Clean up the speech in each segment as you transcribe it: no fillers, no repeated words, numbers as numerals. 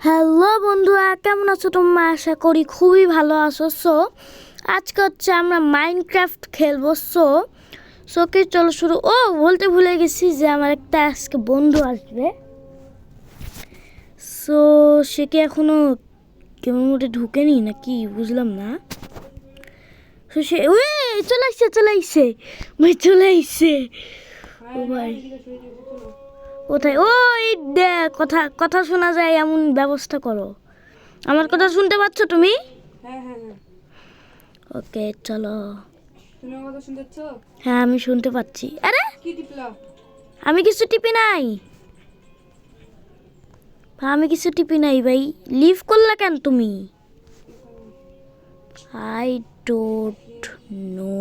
Hello বন্ধুরা, কেমন আছো তোমরা? আশা করি খুবই ভালো আছো। আজকে হচ্ছে আমরা মাইনক্রাফট খেলবো। কি চলো শুরু। বলতে ভুলে গেছি যে আমার একটা আজকে বন্ধু আসবে। সে কি এখনো কেমন মধ্যে ঢুকেনি নাকি বুঝলাম না। সে চলে আসছে ভাই, চলে আসছে। ও ভাই কোথায়? ওই কথা কথা শোনা যায় এমন ব্যবস্থা করো। আমার কথা শুনতে পাচ্ছ তুমি? হ্যাঁ হ্যাঁ হ্যাঁ ওকে চলো। তুমি আমার কথা শুনতে পাচ্ছ? হ্যাঁ আমি শুনতে পাচ্ছি। আরে কি টিপলা? আমি কিছু টিপি নাই ভাই। লিভ করলা কেন তুমি? I don't know.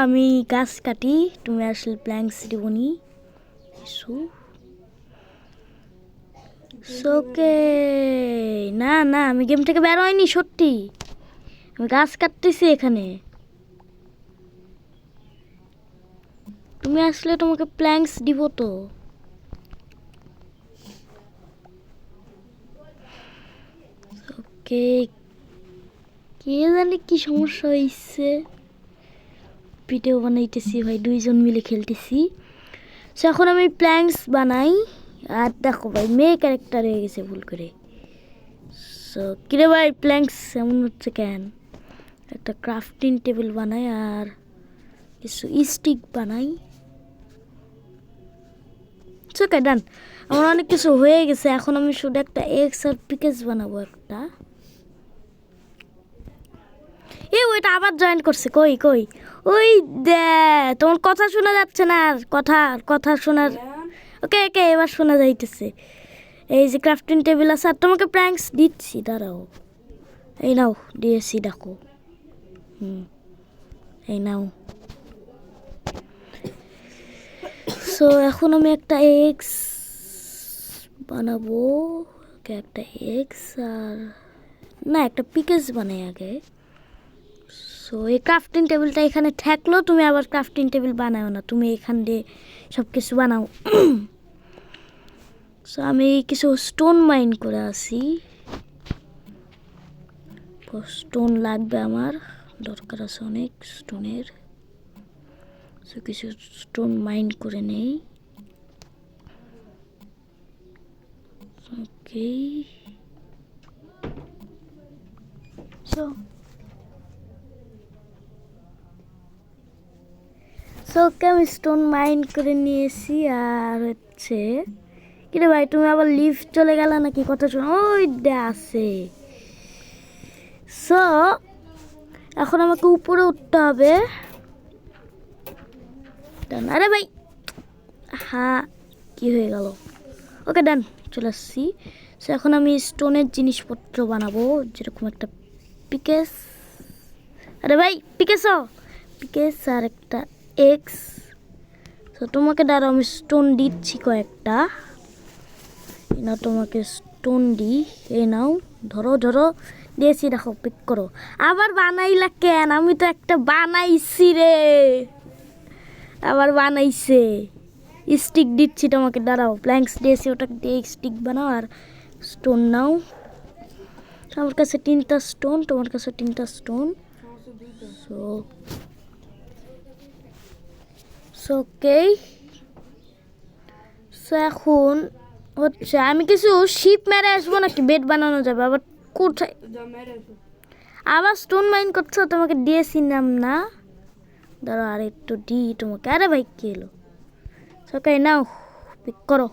আমি গাছ কাটি, তুমি আসলে প্ল্যাঙ্কস দিবনি কিছু। ওকে না না, আমি গেম থেকে বের হয়নি সত্যি। আমি গাছ কাটতেছি এখানে। তুমি আসলে তোমাকে প্ল্যাঙ্কস দিব তো। ওকে, কে জানে কি সমস্যা হয়েছে। ভিডিও বানাইতেছি ভাই, দুইজন মিলে খেলতেছি। এখন আমি প্ল্যাঙ্কস বানাই। আর দেখো ভাই, মেয়ে ক্যারেক্টার হয়ে গেছে ভুল করে। কিরে ভাই, প্ল্যাঙ্কস এমন হচ্ছে কেন? একটা ক্রাফটিং টেবিল বানাই আর কিছু স্টিক বানাই। ওকে ডান। আমার অনেক কিছু হয়ে গেছে। এখন আমি শুধু একটা এক্স আর পিকেস বানাবো একটা। ওইটা আবার জয়েন করছে। কই কই ওই দে, তোমার কথা শোনা যাচ্ছে না। আর কথা শোনার। ওকে ওকে, এবার শোনা যাইতেছে। এই যে ক্রাফটিং টেবিল আছে, আর তোমাকে প্র্যাঙ্কস দিচ্ছি, দাঁড়াও। এই নাও দিয়েছি, ডাকো। এই নাও। এখন আমি একটা এক্স বানাবো। ওকে, একটা এক্স আর না, একটা পিকেস বানাই আগে। এই ক্রাফটিং টেবিলটা এখানে থাকলো। তুমি আবার ক্রাফটিং টেবিল বানাও না, তুমি এখান দিয়ে সব কিছু বানাও। আমি কিছু স্টোন মাইন করে আসি। স্টোন লাগবে আমার, দরকার আছে অনেক স্টোনের। কিছু স্টোন মাইন করে নেই। ওকে ওকে, আমি স্টোন মাইন করে নিয়েছি। আর হচ্ছে কিরে ভাই, তুমি আবার লিফট চলে গেল নাকি? কথা শোনো, ওই আছে। এখন আমাকে উপরে উঠতে হবে। ডান। আরে ভাই, হ্যাঁ কি হয়ে গেল? ওকে ডান, চলে আসছি। এখন আমি স্টোনের জিনিসপত্র বানাবো, যেরকম একটা পিকেস। আরে ভাই, পিকেস আর একটা এক্স। তোমাকে দাঁড়াও, আমি স্টোন দিচ্ছি কয়েকটা। না তোমাকে স্টোন দিই। এই নাও, ধরো ধরো, দিয়েছি, দেখো পিক করো। আবার বানাইলা কেন? আমি তো একটা বানাইছি রে। আবার বানাইছে। স্টিক দিচ্ছি তোমাকে, দাঁড়াও। প্ল্যাঙ্কস দিয়েছি, ওটা দিয়ে স্টিক বানাও। আর স্টোন নাও। আমার কাছে 3টা স্টোন, তোমার কাছে 3টা স্টোন। ওকে, এখন হচ্ছে আমি কিছু শিপ মেরে আসবো, নাকি বেড বানানো যাবে? আবার কোথায় আবার স্টোন মাইন করছো? তোমাকে দিয়েছিলাম না, ধরো আর একটু দিই তোমাকে। আরে ভাই কি এলো? ওকে নাও, পিক করো।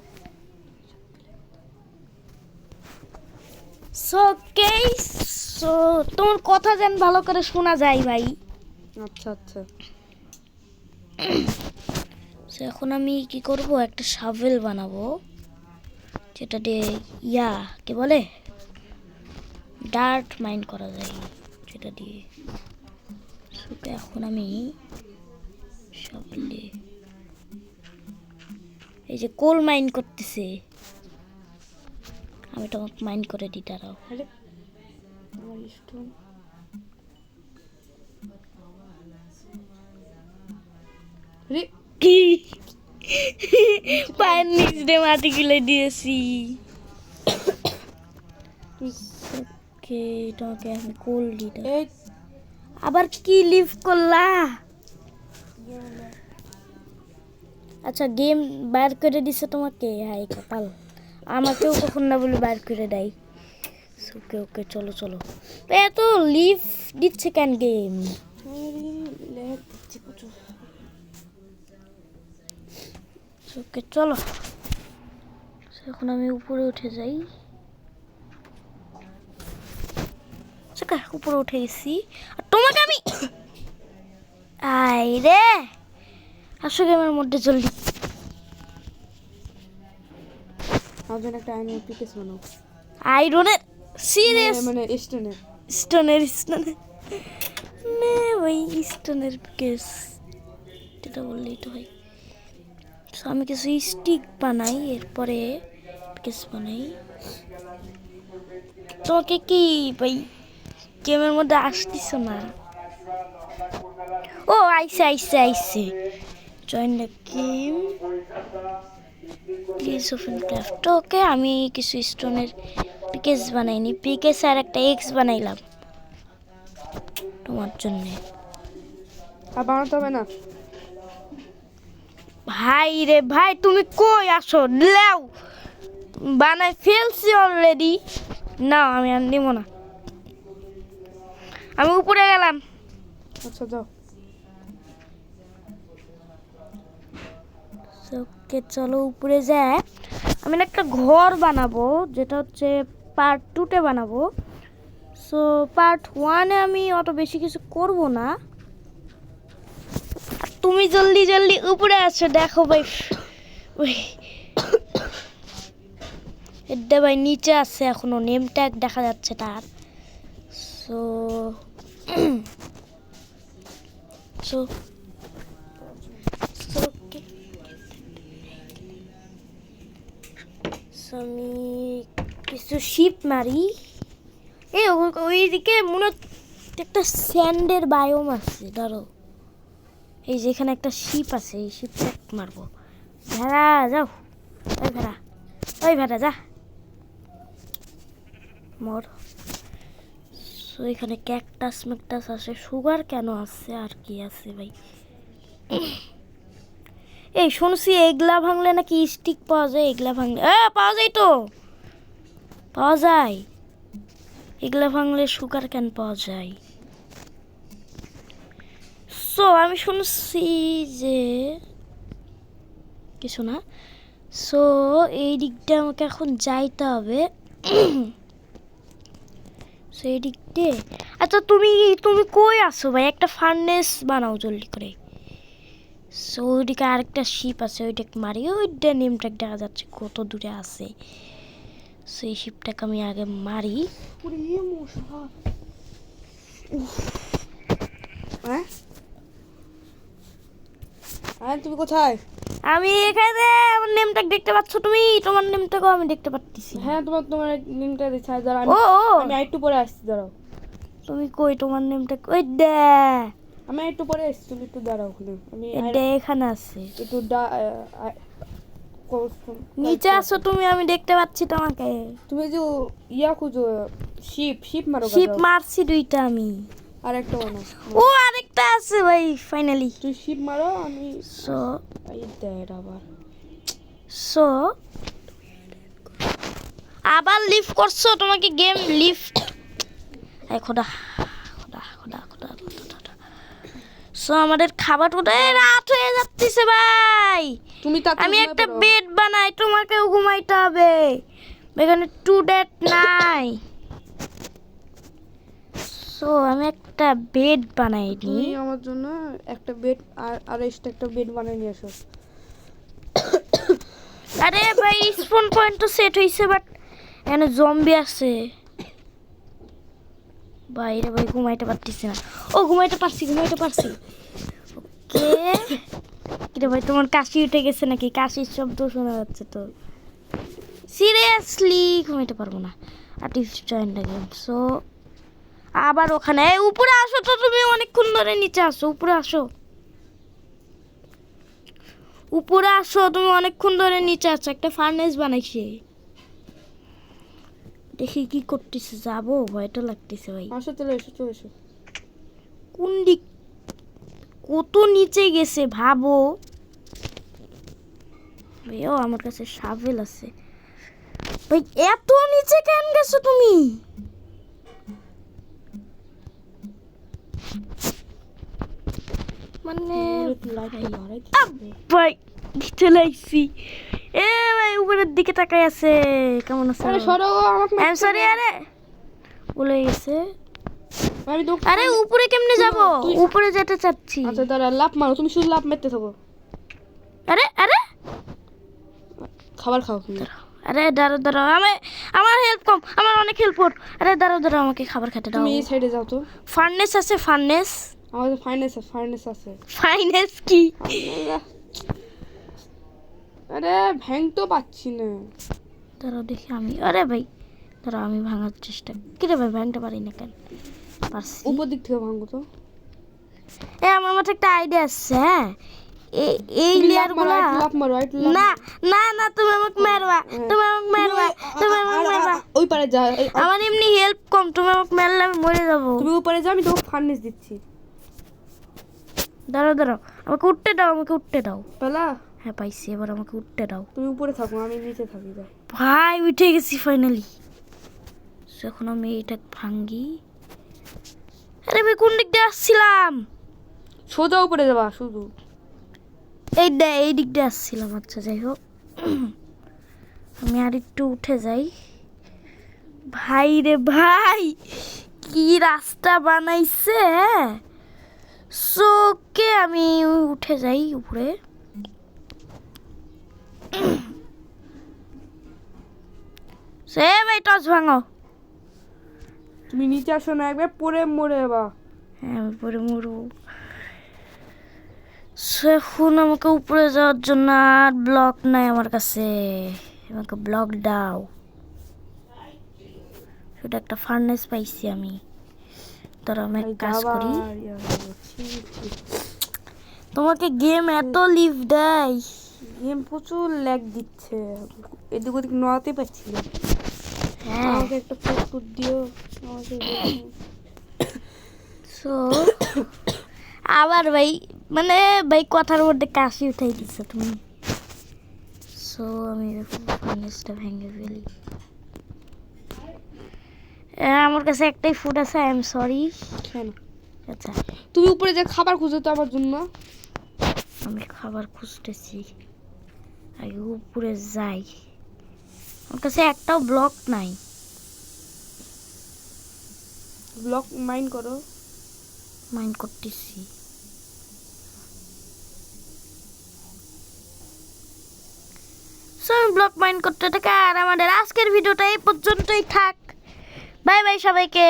ওকে, তোমার কথা যেন ভালো করে শোনা যায় ভাই। আচ্ছা আচ্ছা। এখন আমি কি করব, একটা শাভেল বানাবো, যেটা দিয়ে কি বলে, ডার্ট মাইন করা যায়, যেটা দিয়ে। এখন আমি শাভেল দিয়ে এই যে কোল মাইন করতেছে, আমি তোমাকে মাইন করে দিই, দাঁড়াও। কি পায়ের নিচ দিয়ে মাটি গুলে দিয়েছি। ওকে তোমাকে আমি করলি না। এই আবার কি লিভ করলা? আচ্ছা গেম বার করে দিছে তোমাকে, হাই কপাল। আমাকেও কখন না বলে বার করে দেয়। ওকে ওকে চলো চলো। তো এত লিভ দিচ্ছে কেন গেম? লেট দিচ্ছি প্রচুর। ওকে চলো, এখন আমি উপরে উঠে যাই। উপরে উঠে গেছি আর তোমাকে আমি আই রে আসো গেমের মধ্যে জলদি। আমার জন্য একটা আয়রন পিকেস বানাও। আয়রনের সিরিয়াস মানে স্টোনের। স্টোনের নে ভাই, স্টোনের কেস এটা বললেই তো হয়। So, আমি কিছু স্টিক বানাই, এরপরে কেস বানাই। তোমাকে কি ভাই গেমের মধ্যে আসতেছ না? ও আইসে আইসে আইসে। Join the game please open craft. Okay আমি কিছু স্টোনের পিকেস বানাইনি, পিকেস আর একটা এক্স বানাইলাম তোমার জন্যে। আর বানাতে হবে না। ভাই রে ভাই তুমি কই আসো? লেও বানাই ফেলছি অলরেডি। না আমি আর নিব না, আমি উপরে গেলাম। আচ্ছা যাও। ওকে চলো উপরে যায়। আমি না একটা ঘর বানাবো, যেটা হচ্ছে পার্ট 2-তে বানাবো। সো পার্ট 1-এ আমি অত বেশি কিছু করব না। আর তুমি জলদি জলদি উপরে আসো, দেখো ভাই ওই এটা ভাই নিচে আছে, এখনো নেম ট্যাগ দেখা যাচ্ছে তার। সো সো আমি কিছু শিপ মারি। ওইদিকে মনে হচ্ছে একটা স্যান্ডের বায়োম আছে, ধরো এই যেখানে একটা শিপ আছে, এই শিপটা মারবো। ভেড়া যাও, ওই ভেড়া, ওই ভেড়া যা মর। সো এখানে ক্যাকটাস ম্যাকটাস আছে, সুগার কেন আছে আর কি আছে ভাই। এই শুনছি এগলা ভাঙলে নাকি স্টিক পাওয়া যায়, এগলা ভাঙলে পাওয়া যায় তো, পাওয়া যায়। এগুলা ভাঙলে সুগার ক্যান পাওয়া যায়। সো আমি শুনছি যে কিছু না। সো এই দিকটা আমাকে এখন যাইতে হবে। সো এই দিক দিয়ে আচ্ছা তুমি তুমি কই আসো ভাই? একটা ফার্নেস বানাও জলদি করে। সো ওইদিকে আরেকটা শিপ আছে, ওইটাকে মারি। ওইটা নেমটা দেখা যাচ্ছে কত দূরে আছে। সেই শিপটাকে আমি আগে মারি। হ্যাঁ তুমি কোথায়? আমি এখানে, আমার নেমটা দেখতে পাচ্ছ তুমি? তোমার নেমটাকেও আমি দেখতে পাচ্ছি। হ্যাঁ তোমার তোমার লিঙ্কটা দিচ্ছি। দাঁড়াও ও আমি একটু পরে আসছি, দাঁড়াও। তুমি কই? তোমার নেমটা ওই দে, আমি একটু পরে আসছি, তুমি একটু দাঁড়াও ওখানে। আমি এটা এখানে আছে। একটু নিচে আসো তুমি, আমি দেখতে পাচ্ছি তোমাকে। তুমি যে ইয়া খুঁজো, শিপ শিপ মারো। শিপ মারছি দুইটা আমি। আর একটা বানাও। ও আরেকটা আছে ভাই ফাইনালি। তুই শিপ মারো, আমি সো এই দেখ আবার। সো আবার লিফট করছো, তোমাকে গেম লিফট। এই খোদা খোদা খোদা খোদা খোদা। সো আমাদের খাবার কোথায়? রাত হয়ে যাচ্ছে ভাই। তুমি আমি একটা বেড বানাই, তোমাকেও ঘুমাইতে হবে। এখানে টু ডেট নাই। সো আমি একটা বেড বানাই নি। তুমি আমার জন্য একটা বেড আর এক্সট্রা একটা বেড বানিয়ে নিয়ে আসো। আরে ভাই স্পন পয়েন্ট তো সেট হইছে, বাট এখানে জম্বি আছে। বাইরে ভাই ঘুমাইতে পারতেছি না। ও ঘুমাইতে পারছি। ওকে কিরে ভাই তোমার কাশি উঠে গেছে নাকি? কাশির শব্দ শোনা যাচ্ছে তো। সিরিয়াসলি ঘুমাইতে পারবো না। Artist join game. সো আবার ওখানে উপরে আসো তো, তুমি অনেকক্ষণ ধরে নিচে আসো, উপরে আসো। উপরে আসো, তুমি অনেকক্ষণ ধরে নিচে আছো। একটা ফার্নেস বানাইছে, দেখি কি করতেছে। যাবো, ভয়টা লাগতেছে ভাই। আসো, চলে এসো, চলে এসো। কোন দিক, কত নিচে গেছে ভাবো ভাইও। আমার কাছে শাভেল আছে ভাই। এত নিচে কেন গেছো তুমি? মানে ভাই চলে আইছি। এ ভাই উপরের দিকে তাকাই আছে। কেমন আছে? আরে সরো, আমাকে আই এম সরি। আরে বলে গেছে। আমি তো আরে উপরে কেমনে যাব? উপরে যেতে চাচ্ছি। আচ্ছা দাঁড়া, লাফ মারো, তুমি শুধু লাফ মারতে থাকো। আরে আরে খাবার খাও তুমি। আরে দাঁড়াও দাঁড়াও, আমার হেল্প কম, আমার অনেক হেল্প কর। আরে দাঁড়াও দাঁড়াও, আমাকে খাবার খেতে দাও। তুমি এই সাইডে যাও তো। ফার্নেস আছে, ফার্নেস। আমাদের ফার্নেস আছে। ফার্নেস কি? আরে ভ্যাং তো পাচ্ছি না। দাঁড়াও দেখি আমি। আরে ভাই দাঁড়াও, আমি ভাঙার চেষ্টা। কি রে ভাই, ভাঙতে পারি না কেন? পারছি। উপর দিক থেকে ভাঙবো তো। আমার মাথায় একটা আইডিয়া আছে। হ্যাঁ, এই তুমি লেয়ার গুলা। লাফ মারো, না না না, তুমি আমাকে মারবা, তুমি আমাকে মারবা, তুমি আমাকে মারবা। ওই পারে যা। আমার এমনি হেল্প কম, তুমি আমাকে মারলে আমি মরে যাবো। তুমি উপরে যাও, আমি তোমাকে ফার্নেস দিচ্ছি। দাঁড়াও দাঁড়াও, আমাকে উঠতে দাও, আমাকে উঠতে দাও। পেলা? হ্যাঁ পাইছি, এবার আমাকে উঠতে দাও। তুমি উপরে থাকো, আমি নিচে থাকি। যাও। ভাই উঠে গেছি ফাইনালি। এখন আমি এটা ভাঙ্গি। আরে ভাই কোন দিক দিয়ে আসছিলাম? সোজা উপরে যাবা শুধু। এই দিক দিয়ে আসছিলাম। আচ্ছা যাই হোক, আমি আর একটু উঠে যাই। ভাই রে ভাই, কি রাস্তা বানাইছে। সোকে আমি উঠে যাই উপরে। সে ভাই টস ভাঙো। তুমি নিচে আসো না, একবার পরে মরে যাবা। হ্যাঁ আমি পরে মরবো। এখন আমাকে উপরে যাওয়ার জন্য আর ব্লক নাই আমার কাছে। আমাকে ব্লক দাও। সেটা একটা ফার্নেস পাইছি আমি। তোরা আমি এক কাজ করি। তোমাকে গেম এত লিভ দেয়। গেম প্রচুর ল্যাগ দিচ্ছে, এদিক ওদিক নড়াতে পারছি না। হ্যাঁ আমাকে একটা পোস্ট দিও আমাকে। সো আবার ভাই, মানে ভাই কথার মধ্যে কাশি উঠাই দিচ্ছ তুমি। সো আমি ফার্নেসটা ভেঙে ফেলি। আমার কাছে একটাই ফুড আছে। I am sorry. কেন? আচ্ছা তুমি উপরে যে খাবার খুঁজো তো আমার জন্য। আমি খাবার খুঁজতেছি, আগে উপরে যাই। আমার কাছে একটাও ব্লক নাই। ব্লক মাইন করো। মাইন্ড করতেছি। সো আমি ব্লক মাইন্ড করতে থাকি। আর আমাদের আজকের ভিডিওটা এই পর্যন্তই থাক। বাই বাই সবাইকে।